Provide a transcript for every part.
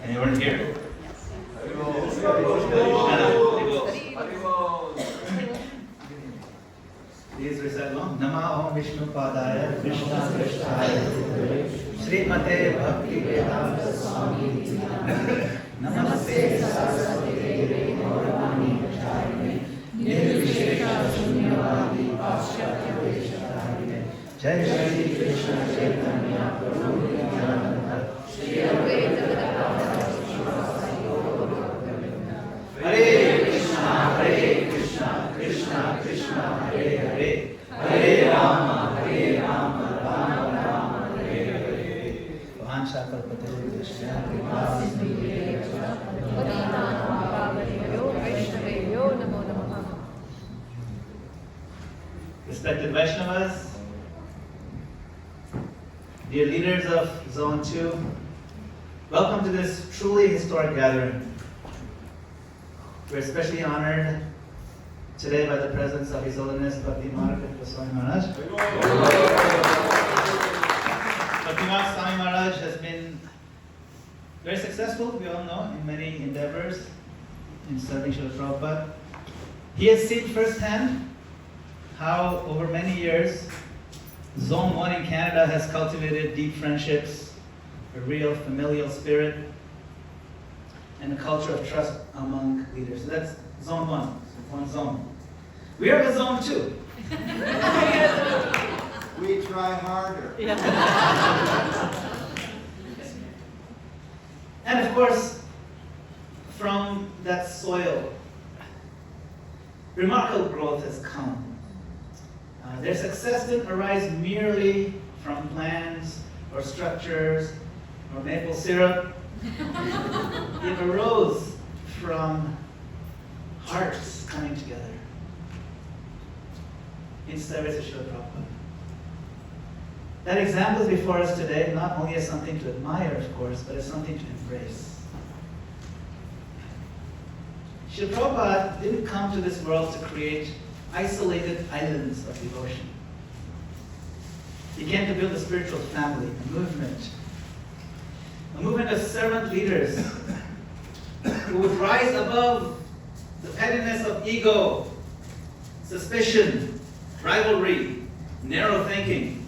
And you weren't here. Please recite along. Nama Om Vishnu Padaya Krishna Krishnaya Srimate Bhakti Vedanta Swami Namaste Saraswati Devi Gauravani Acharya Nirvishesha Sunyavadi Paschatya Veshatarya Jai Shri Krishna Chaitanya Prabhu Nityananda Shri Advaita Gadadhara Srivastava Gaura Hare Krishna, Krishna Krishna, Hare Hare, Hare Rama, Rama Rama, Hare Hare. Vansha kalpatarushya kripa sindhu Madana-gopāla namo namaha. Respected Vaishnavas, dear leaders of Zone 2, welcome to this truly historic gathering. We're especially honored today by the presence of His Holiness Bhakti Swami Maharaj. Bhakti Swami Maharaj has been very successful, we all know, in many endeavors in serving Srila Prabhupada. He has seen firsthand how over many years Zone 1 in Canada has cultivated deep friendships, a real familial spirit, and a culture of trust among leaders. So that's Zone 1, so one zone. We are the Zone 2. We try harder. And of course, from that soil, remarkable growth has come. Their success didn't arise merely from plans or structures or maple syrup. It arose from hearts coming together in service of Srila Prabhupada. That example is before us today, not only as something to admire, of course, but as something to embrace. Srila Prabhupada didn't come to this world to create isolated islands of devotion. He came to build a spiritual family, a movement of servant leaders who would rise above the pettiness of ego, suspicion, rivalry, narrow thinking,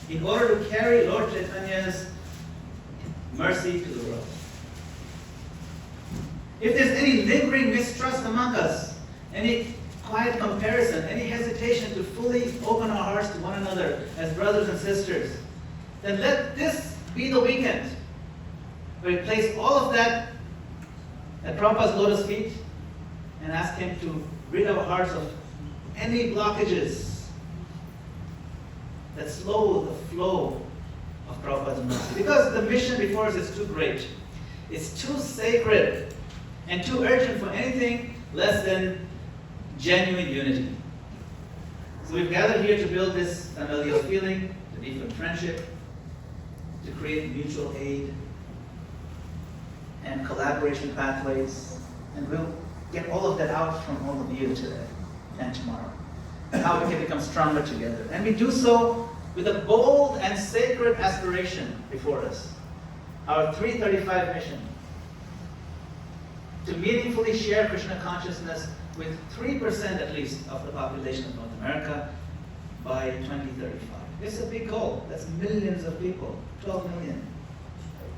in order to carry Lord Chaitanya's mercy to the world. If there's any lingering mistrust among us, any quiet comparison, any hesitation to fully open our hearts to one another as brothers and sisters, then let this be the weekend where we place all of that at Prabhupada's lotus feet and ask him to rid our hearts of any blockages that slow the flow of Prabhupada's mercy. Because the mission before us is too great, it's too sacred, and too urgent for anything less than genuine unity. So we've gathered here to build this familial feeling, to deepen friendship, to create mutual aid and collaboration pathways, and we'll get all of that out from all of you today and tomorrow, and how we can become stronger together. And we do so with a bold and sacred aspiration before us, our 335 mission, to meaningfully share Krishna consciousness with 3% at least of the population of North America by 2035. It's a big goal. That's millions of people, 12 million.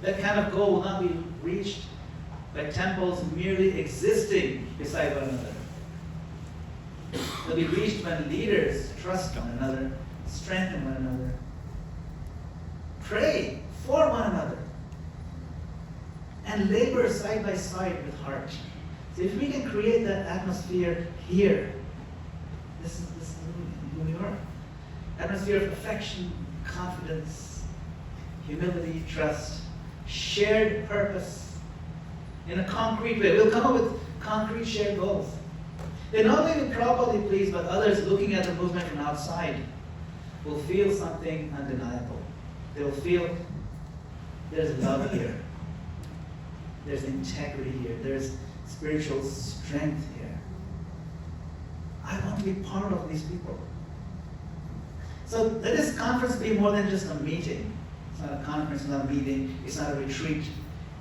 That kind of goal will not be reached by temples merely existing beside one another. They'll be reached when leaders trust one another, strengthen one another, pray for one another, and labor side by side with heart. So if we can create that atmosphere here, this is who we are. Atmosphere of affection, confidence, humility, trust, shared purpose in a concrete way. We'll come up with concrete shared goals. They not only will probably please, but others looking at the movement from outside will feel something undeniable. They will feel there's love here. There's integrity here. There's spiritual strength here. I want to be part of these people. So let this conference be more than just a meeting. It's not a conference, it's not a meeting, it's not a retreat.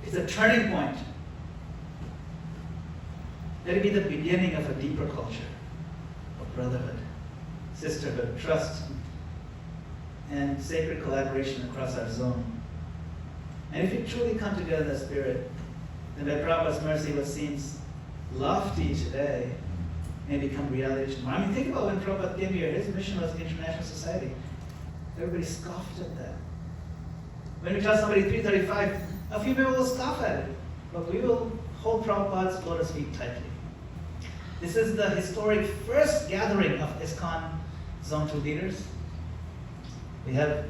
It's a turning point. Let it be the beginning of a deeper culture of brotherhood, sisterhood, trust, and sacred collaboration across our zone. And if we truly come together in the spirit, then by Prabhupada's mercy, what seems lofty today may become reality tomorrow. I mean, think about when Prabhupada came here, his mission was international society. Everybody scoffed at that. When we tell somebody 335, a few people will scoff at it, but we will hold Prabhupada's lotus feet tightly. This is the historic first gathering of ISKCON Zone 2 leaders. We have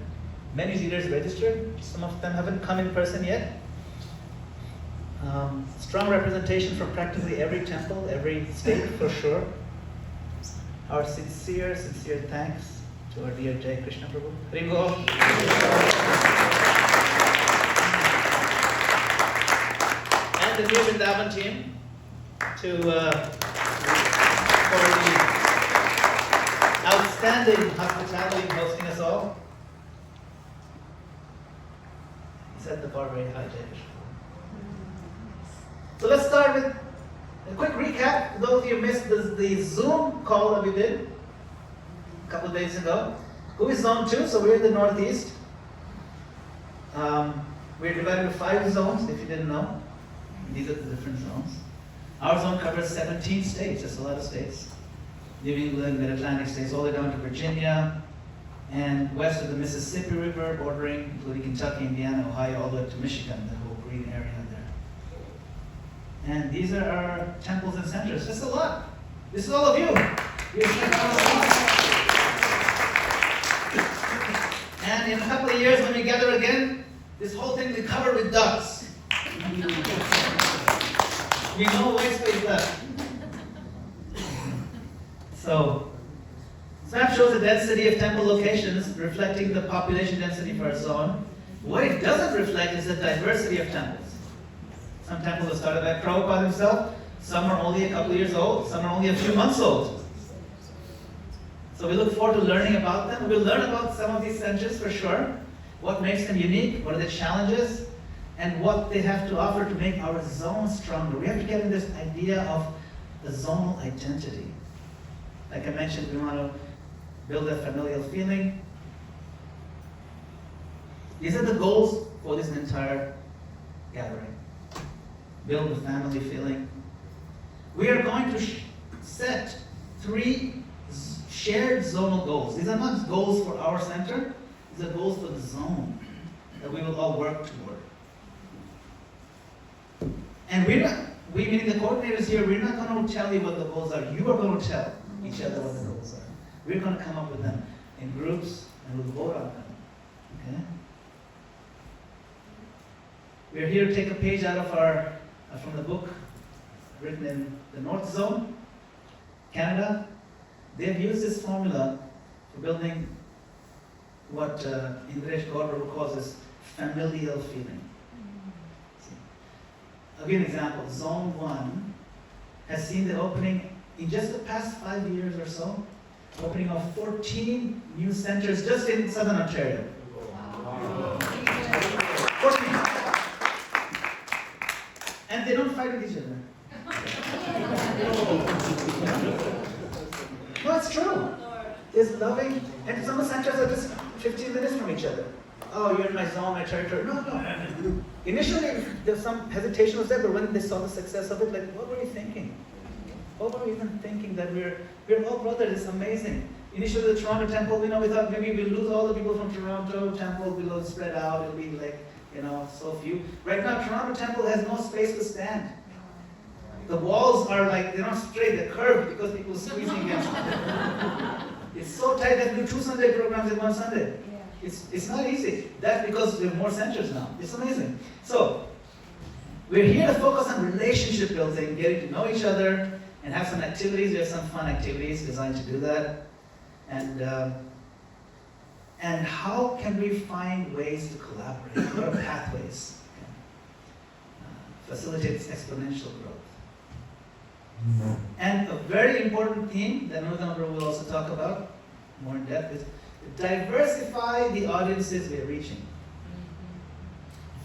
many leaders registered. Some of them haven't come in person yet. Strong representation from practically every temple, every state for sure. Our sincere thanks to our dear Jai Krishna Prabhu. Hari Bol. And the new Vrindavan team for the outstanding hospitality in hosting us all. He set the bar very high, Jai Krishna. So let's start with a quick recap. For those of you who missed the Zoom call that we did a couple of days ago. Who is Zone 2? So we're in the Northeast. We're divided into 5 zones, if you didn't know. These are the different zones. Our zone covers 17 states. That's a lot of states. New England, Mid-Atlantic states, all the way down to Virginia, and west of the Mississippi River, bordering, including Kentucky, Indiana, Ohio, all the way to Michigan, the whole green area there. And these are our temples and centers. That's a lot. This is all of you. And in a couple of years, when we gather again, this whole thing will be covered with ducks. We no white space left. So, this map shows the density of temple locations, reflecting the population density for our zone. What it doesn't reflect is the diversity of temples. Some temples are started by Prabhupada himself, some are only a couple of years old, some are only a few months old. So we look forward to learning about them. We'll learn about some of these centers for sure, what makes them unique, what are the challenges, and what they have to offer to make our zone stronger. We have to get in this idea of the zonal identity. Like I mentioned, we want to build a familial feeling. These are the goals for this entire gathering. Build a family feeling. We are going to set 3 shared zonal goals. These are not goals for our center, these are goals for the zone that we will all work toward. And we meaning the coordinators here, we're not going to tell you what the goals are. You are going to tell each other what the goals are. We're going to come up with them in groups and we'll vote on them. Okay? We're here to take a page out of from the book written in the North Zone, Canada. They've used this formula for building what Indresh Gaurav calls as familial feeling. I'll give you an example. Zone 1 has seen the opening, in just the past 5 years or so, opening of 14 new centers just in Southern Ontario. Wow. 14. And they don't fight with each other. No, it's true. It's loving, and some of the centers are just 15 minutes from each other. Oh, you're in my zone, my territory. No. Initially, there's some hesitation was there, but when they saw the success of it, like, what were you thinking? What were we even thinking that we're all brothers? It's amazing. Initially, the Toronto temple, we thought maybe we'll lose all the people from Toronto temple, we'll spread out, it'll be like, so few. Right now, Toronto temple has no space to stand. The walls are like, they're not straight, they're curved because people are squeezing against them. It's so tight that we do 2 Sunday programs in 1 Sunday. It's not easy. That's because we have more centers now. It's amazing. So, we're here to focus on relationship building, getting to know each other, and have some activities. We have some fun activities designed to do that. And how can we find ways to collaborate? What are pathways? Facilitates exponential growth. And a very important theme that Madana-gopāla will also talk about more in depth is diversify the audiences we are reaching.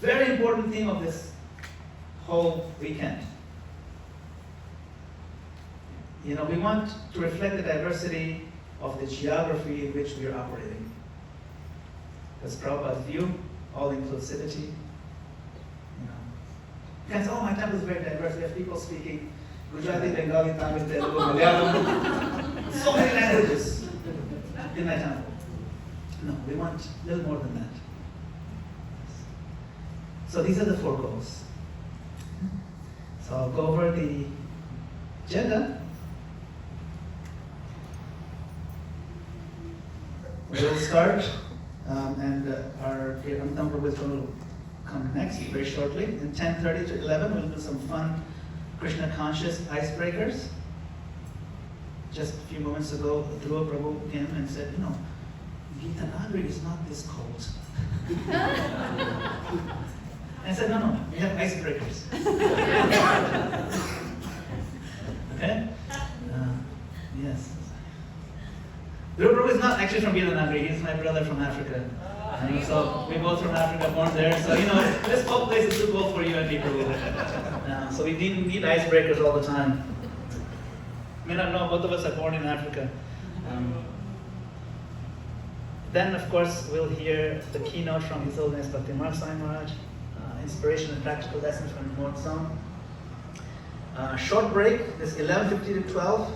Very important theme of this whole weekend. We want to reflect the diversity of the geography in which we are operating. That's Prabhupada's view, all inclusivity. You can say, oh, my temple is very diverse. We have people speaking Gujarati, Bengali, Tamil, Telugu, Malayalam. So many languages in my temple. No, we want a little more than that. So these are the 4 goals. So I'll go over the agenda. We'll start, and our number is going to come next very shortly. In 10:30 to 11, we'll do some fun Krishna conscious icebreakers. Just a few moments ago, Dhruva Prabhu came and said, Gita Nagari is not this cold. I said, no, we have icebreakers. Okay? Yes. Dhruva Prabhu is not actually from Gita Nagari, he's my brother from Africa. So we're both from Africa, born there. So this whole place is too cold for you and me, Prabhu. So we need icebreakers all the time. You may not know, both of us are born in Africa. Then, of course, we'll hear the keynote from His Holiness Bhakti Marg Swami Maharaj, inspiration and practical lessons from the Remote Zone. Short break, this 11:50 to 12.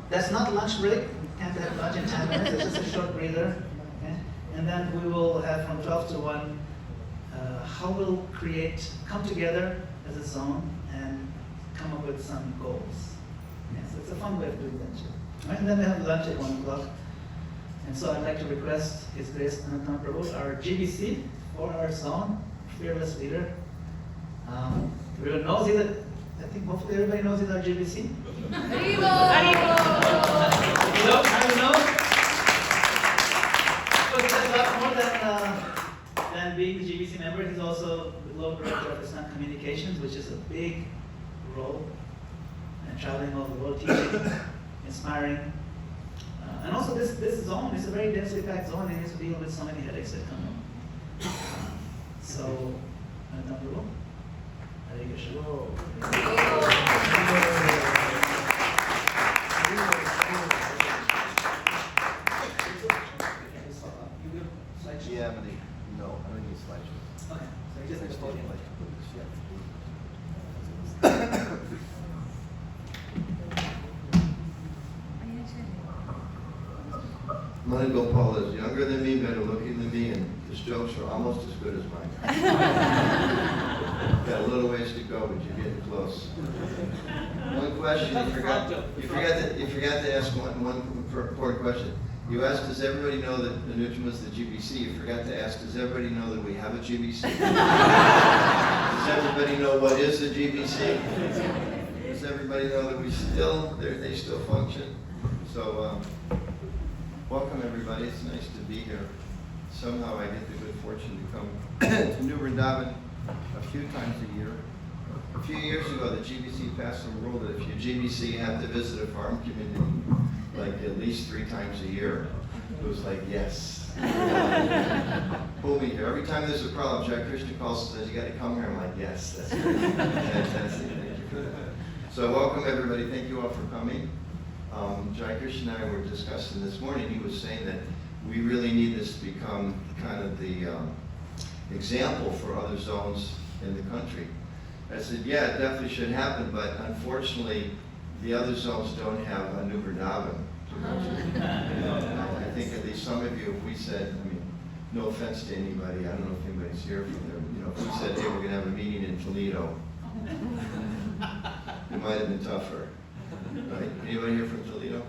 That's not lunch break. You can't have lunch in 10 minutes. It's just a short breather. Okay? And then we will have from 12 to 1 how we'll come together as a zone and come up with some goals. Yes, it's a fun way of doing that too. Right? And then we have lunch at 1 o'clock. And so I'd like to request His Grace Anantama Prabhu, our GBC for our zone, fearless leader. Everyone knows that, I think hopefully everybody knows he's our GBC. Haribo! Know? But there's a lot more than being the GBC member. He's also the Global Director of Islamic Communications, which is a big role, and traveling all over the world, teaching, inspiring. And also this zone is a very densely packed zone, and he has to deal with so many headaches that come up. So, Anantama Hare Krishna. Do you have any? No, I don't need slideshows. Okay, so just the podium. Madana-gopāla is younger than me, better looking than me, and his jokes are almost as good as mine. Got a little ways to go, but you're getting close. One question, you forgot to ask one important question. You asked, does everybody know that Anuttama is the GBC? You forgot to ask, does everybody know that we have a GBC? Does everybody know what is a GBC? Does everybody know that they still function? So, welcome everybody, it's nice to be here. Somehow I get the good fortune to come to New Vrindavan a few times a year. A few years ago, the GBC passed a rule that if your GBC had to visit a farm community like at least 3 times a year, it was like, yes. Pull me here. Every time there's a problem, Jai Krishna calls and says, you got to come here. I'm like, yes, that's great. Fantastic. Thank you for that. So welcome everybody. Thank you all for coming. Jai Krishna and I were discussing this morning. He was saying that we really need this to become kind of the example for other zones in the country. I said, yeah, it definitely should happen, but unfortunately, the other zones don't have a New Vrindavan to go to. I think at least some of you, if we said, I mean, no offense to anybody, I don't know if anybody's here from there, if we said, hey, we're going to have a meeting in Toledo, it might have been tougher. Right? Anybody here from Toledo?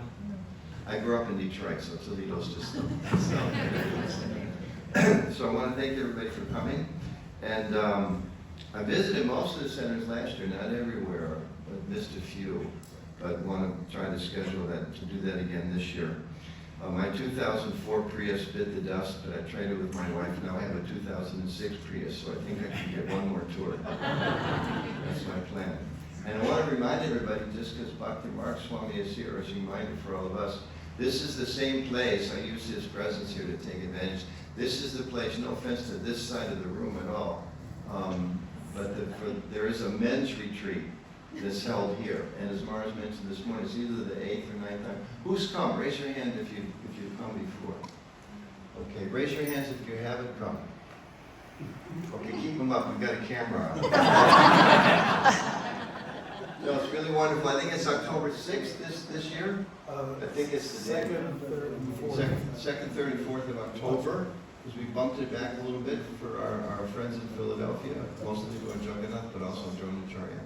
I grew up in Detroit, so Toledo's just so I want to thank everybody for coming. And I visited most of the centers last year, not everywhere, but missed a few. But want to try to schedule that, to do that again this year. My 2004 Prius bit the dust, but I traded with my wife. Now I have a 2006 Prius, so I think I can get one more tour. That's my plan. And I want to remind everybody, just because Bhakti Marg Swami is here, as a reminder for all of us, this is the same place. I use his presence here to take advantage. This is the place, no offense to this side of the room at all. But there is a men's retreat that's held here. And as Mars mentioned this morning, it's either the 8th or 9th time. Who's come? Raise your hand if you've come before. Okay, raise your hands if you haven't come. Okay, keep them up. We've got a camera on. No, it's really wonderful. I think it's October 6th this year. I think it's the day. Second, 3rd, and 4th of October. Because we bumped it back a little bit for our friends in Philadelphia, mostly going Jagannath, but also Dronacharya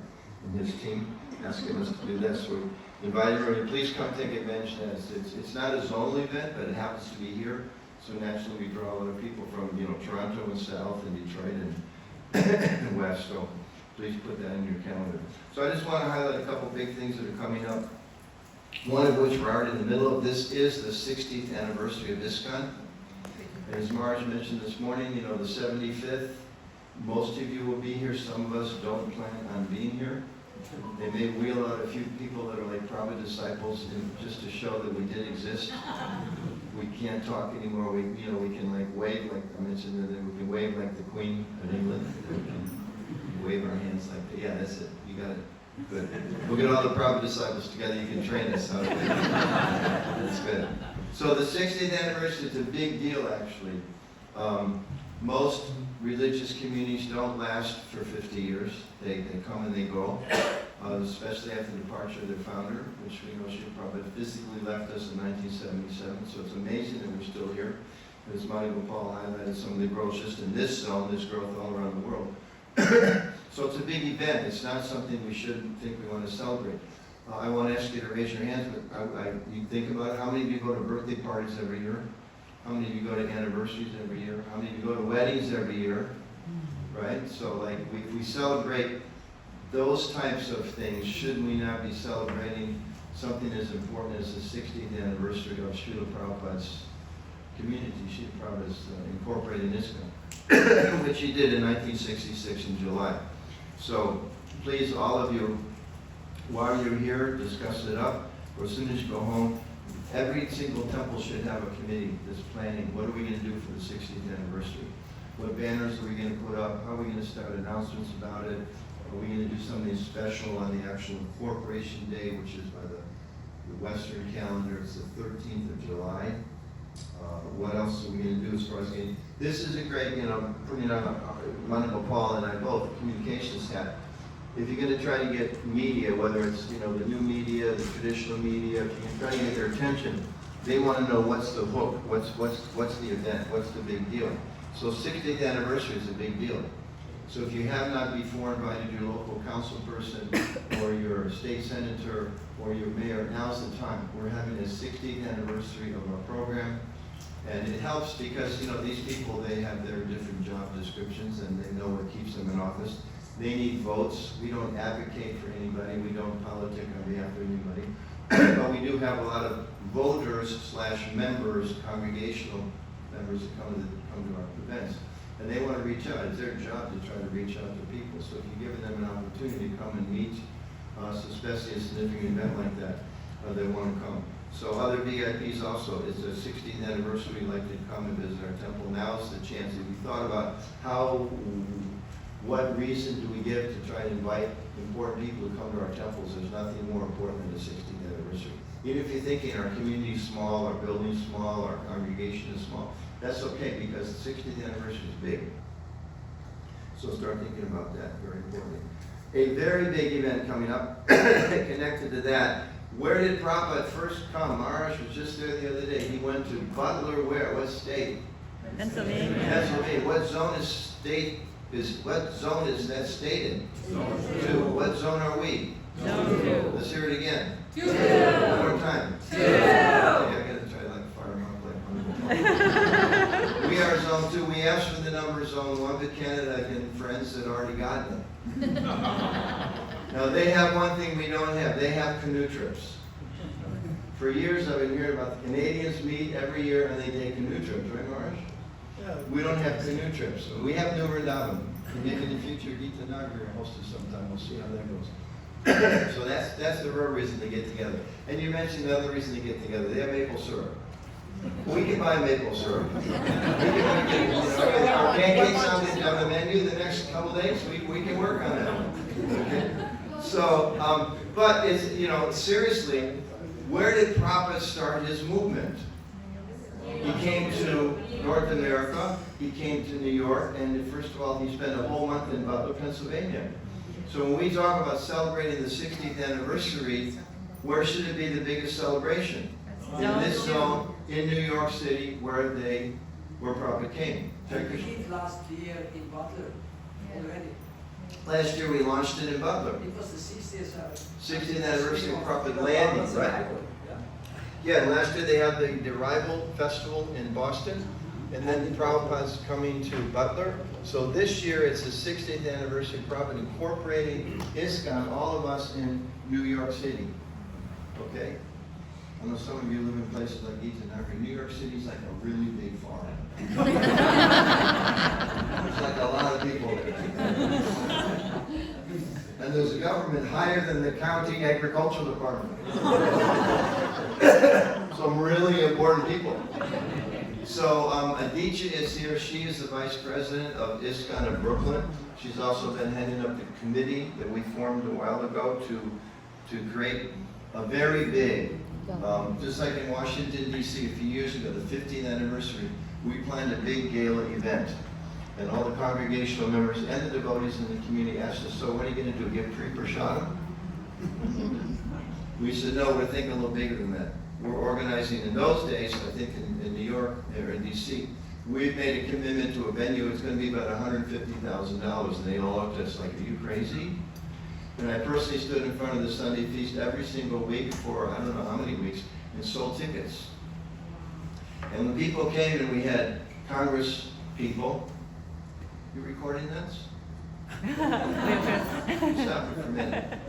and his team asking us to do that. So we invited everybody, please come take advantage of that. It's not a zonal event, but it happens to be here. So naturally we draw a lot of people from, Toronto and South and Detroit and West. So please put that in your calendar. So I just want to highlight a couple big things that are coming up. One of which we're already in the middle of. This is the 60th anniversary of ISKCON. And as Marge mentioned this morning, the 75th, most of you will be here. Some of us don't plan on being here. They may wheel out a few people that are like prophet disciples just to show that we did exist. We can't talk anymore. We can like wave, like I mentioned, that we can wave like the Queen of England. We can wave our hands like that. Yeah, that's it. You got it. Good. We'll get all the prophet disciples together. You can train us how to wave. That's good. So the 60th anniversary is a big deal, actually. Most religious communities don't last for 50 years. They come and they go, especially after the departure of their founder, which we know Srila Prabhupada physically left us in 1977. So it's amazing that we're still here. As Madana-gopāla highlighted, some of the growth just in this zone, there's growth all around the world. So it's a big event. It's not something we shouldn't think we want to celebrate. I won't ask you to raise your hands, but you think about it. How many of you go to birthday parties every year? How many of you go to anniversaries every year? How many of you go to weddings every year? Right? So like if we celebrate those types of things, should we not be celebrating something as important as the 60th anniversary of Srila Prabhupada's community? Srila Prabhupada's incorporated ISKCON, which he did in 1966 in July. So please, all of you, while you're here, discuss it up, or as soon as you go home, every single temple should have a committee that's planning, what are we going to do for the 60th anniversary? What banners are we going to put up? How are we going to start announcements about it? Are we going to do something special on the actual incorporation day, which is by the Western calendar? It's the 13th of July. What else are we going to do as far as getting? This is a great, putting on Madana-gopāla and I both, communications hat. If you're going to try to get media, whether it's the new media, the traditional media, if you're trying to get their attention, they want to know what's the hook, what's the event, what's the big deal. So 60th anniversary is a big deal. So if you have not before invited your local council person or your state senator or your mayor, now's the time. We're having a 60th anniversary of our program. And it helps because, these people, they have their different job descriptions and they know what keeps them in office. They need votes. We don't advocate for anybody. We don't politic on behalf of anybody. But we do have a lot of voters/members, congregational members that come to our events. And they want to reach out. It's their job to try to reach out to people. So if you're giving them an opportunity to come and meet us, especially a significant event like that, they want to come. So other VIPs also, it's a 16th anniversary, we'd like to come and visit our temple. Now is the chance. If you thought about what reason do we give to try and invite important people to come to our temples? There's nothing more important than the 16th anniversary. Even if you're thinking our community is small, our building is small, our congregation is small, that's okay because the 16th anniversary is big. So start thinking about that, very importantly. A very big event coming up connected to that. Where did Prabhupada first come? Maharaj was just there the other day. He went to Butler, where? What state? Pennsylvania. Pennsylvania. What zone is that state in? Zone 2. What zone are we? Zone 2. Let's hear it again. 2. One more time. 2. Okay, I gotta try to fire them up like we are zone 2. We asked for the number zone 1, but Canada and friends had already gotten it. Now they have one thing we don't have. They have canoe trips. For years I've been hearing about the Canadians meet every year and they take canoe trips, right, Maharaj? We don't have canoe trips. We have New Vrindavan. Maybe in the future, Gita Nagar will host us sometime. We'll see how that goes. So that's the real reason to get together. And you mentioned the other reason to get together. They have maple syrup. We can buy maple syrup. We can get, if our pancakes on the menu the next couple days, we can work on that. Okay? So, but it's, seriously, where did Prabhupada start his movement? He came to North America, he came to New York, and first of all, he spent a whole month in Butler, Pennsylvania. So when we talk about celebrating the 60th anniversary, where should it be the biggest celebration? In this zone, in New York City, where Prabhupada came. We did last year in Butler already. Last year we launched it in Butler. It was the 60th anniversary of Prabhupada landing, right? Yeah, last year they had the Arrival Festival in Boston, and then Prabhupada's coming to Butler. So this year it's the 60th anniversary of Prabhupada incorporating ISKCON, all of us in New York City. Okay? I know some of you live in places like Itanagar. New York City is like a really big farm. There's like a lot of people there. And there's a government higher than the county agricultural department. Some really important people. So Aditya is here. She is the vice president of ISKCON of Brooklyn. She's also been heading up the committee that we formed a while ago to create a very big, just like in Washington, D.C. a few years ago, the 15th anniversary, we planned a big gala event. And all the congregational members and the devotees in the community asked us, so what are you going to do, give pre-prashadam? We said, no, we're thinking a little bigger than that. We're organizing in those days, I think in New York or in D.C., we've made a commitment to a venue. It's going to be about $150,000. And they all looked at us like, are you crazy? And I personally stood in front of the Sunday feast every single week for I don't know how many weeks and sold tickets. And when people came and we had Congress people, you recording this? Stop it for a minute.